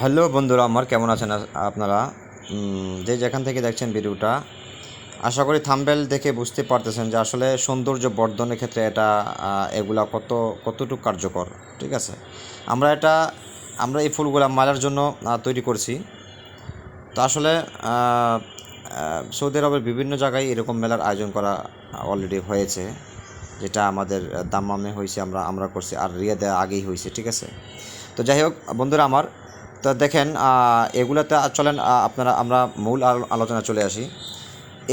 Hello বন্ধুরা আমার, কেমন আছেন আপনারা? যে যেখান থেকে দেখছেন ভিডিওটা, আশা করি থাম্বনেল দেখে বুঝতে পারতেছেন যে আসলে সৌন্দর্য বর্ধনের ক্ষেত্রে এটা এগুলা কতটুকু কার্যকর। ঠিক আছে, আমরা এই ফুলগুলা মালার জন্য তৈরি করছি। তো আসলে সৌদি আরবের বিভিন্ন জায়গায় এরকম মেলার আয়োজন করা অলরেডি হয়েছে, যেটা আমাদের দাম্মামে হয়েছে, আমরা করছি, আর রিয়াদে আগেই হয়েছে। ঠিক আছে, তো যাই হোক বন্ধুরা আমার, তো দেখেন এগুলাতে চলেন আমরা মূল আলোচনা চলে আসি।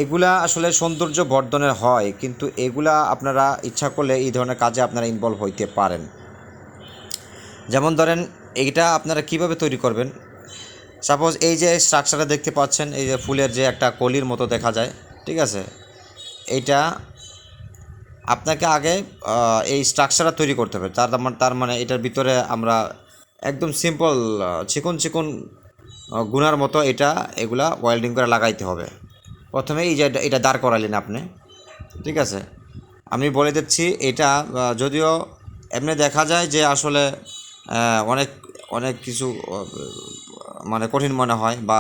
এগুলা আসলে সৌন্দর্য বর্ধনের হয়, কিন্তু এগুলা আপনারা ইচ্ছা করলে এই ধরনের কাজে আপনারা ইনভলভ হইতে পারেন। যেমন ধরেন, এইটা আপনারা কিভাবে তৈরি করবেন। সাপোজ এই যে স্ট্রাকচারটা দেখতে পাচ্ছেন, এই যে ফুলের যে একটা কলির মতো দেখা যায়, ঠিক আছে, এইটা আপনাকে আগে এই স্ট্রাকচারটা তৈরি করতে হবে। তার মানে এটার ভিতরে আমরা একদম সিম্পল চিকন চিকন গুনার মতো এগুলা ওয়েল্ডিং করে লাগাইতে হবে। প্রথমে এই যে এটা দাঁড় করালেন আপনি, ঠিক আছে। আমি বলে দিচ্ছি, এটা যদিও এমনি দেখা যায় যে আসলে অনেক অনেক কিছু মানে কঠিন মনে হয়, বা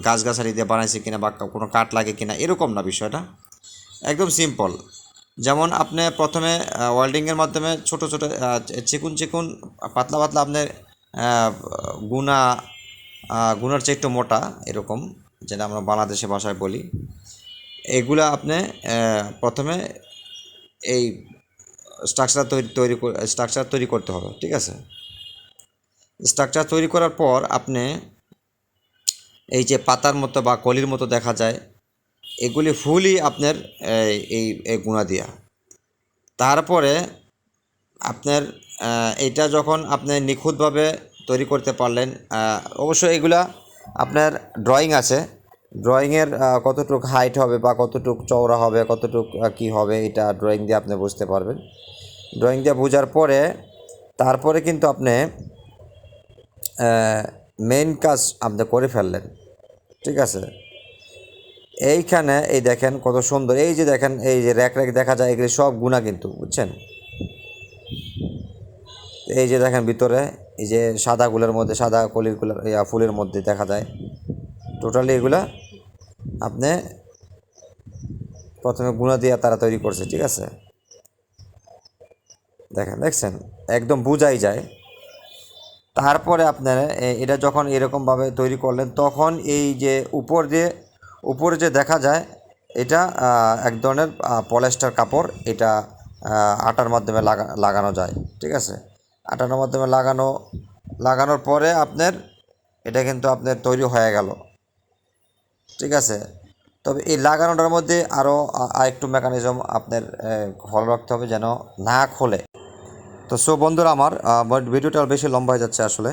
গাছগাছালি দিয়ে বানাইছে কিনা, বা কোনো কাঠ লাগে কিনা, এরকম না বিষয়টা, একদম সিম্পল। যেমন আপনি প্রথমে ওয়েল্ডিংয়ের মাধ্যমে ছোট ছোট চিকুন চিকুন পাতলা পাতলা আপনার গুনা গুনার চেয়ে একটু মোটা, এরকম, যেটা আমরা বাংলাদেশে ভাষায় বলি, এগুলা আপনি প্রথমে এই স্ট্রাকচার তৈরি করতে হবে। ঠিক আছে, স্ট্রাকচার তৈরি করার পর আপনি এই যে পাতার মতো বা কলির মতো দেখা যায়, এগুলি ফুলই আপনার এই গুণা দিয়া। তারপরে আপনার এটা যখন আপনি নিখুঁতভাবে তৈরি করতে পারলেন, অবশ্যই এগুলা আপনার ড্রয়িং আছে, ড্রয়িংয়ের কতটুকু হাইট হবে বা কতটুকু চওড়া হবে, কতটুকু কী হবে, এটা ড্রয়িং দিয়ে আপনি বুঝতে পারবেন। ড্রয়িং দিয়ে বোঝার পরে তারপরে কিন্তু আপনি মেইন কাজ আপনি করে ফেললেন। ঠিক আছে, এইখানে এই দেখেন কত সুন্দর, এই যে দেখেন, এই যে র্যাক র্যাক দেখা যায়, এগুলি সব গুণা কিন্তু, বুঝছেন। এই যে দেখেন ভিতরে এই যে সাদাগুলোর মধ্যে, সাদা কলিরগুলো ফুলের মধ্যে দেখা যায়, টোটালি এগুলা আপনি প্রথমে গুঁড়া দিয়ে তারা তৈরি করছে। ঠিক আছে, দেখছেন, একদম বোঝাই যায়। তারপরে আপনার এটা যখন এরকমভাবে তৈরি করলেন, তখন এই যে উপরে যে দেখা যায়, এটা এক ধরনের পলিস্টার কাপড়, এটা আটার মাধ্যমে লাগানো যায়। ঠিক আছে, আটার মাধ্যমে লাগানোর পরে আপনার এটা কিন্তু আপনার তৈরি হয়ে গেল। ঠিক আছে, তবে এই লাগানোটার মধ্যে আরও আরেকটু মেকানিজম আপনার ফলো রাখতে হবে, যেন না খোলে। তো বন্ধুরা আমার, ভিডিওটা বেশি লম্বা হয়ে যাচ্ছে আসলে।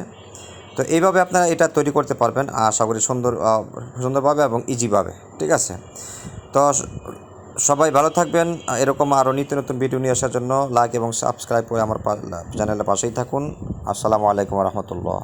তো এইভাবে আপনারা এটা তৈরি করতে পারবেন, আশা করি সুন্দরভাবে এবং ইজিভাবে। ঠিক আছে, তো সবাই ভালো থাকবেন। এরকম আরও নিত্য নতুন ভিডিও নিয়ে আসার জন্য লাইক এবং সাবস্ক্রাইব করে আমার চ্যানেলের পাশেই থাকুন। আসসালামু আলাইকুম রহমতুল্লাহ।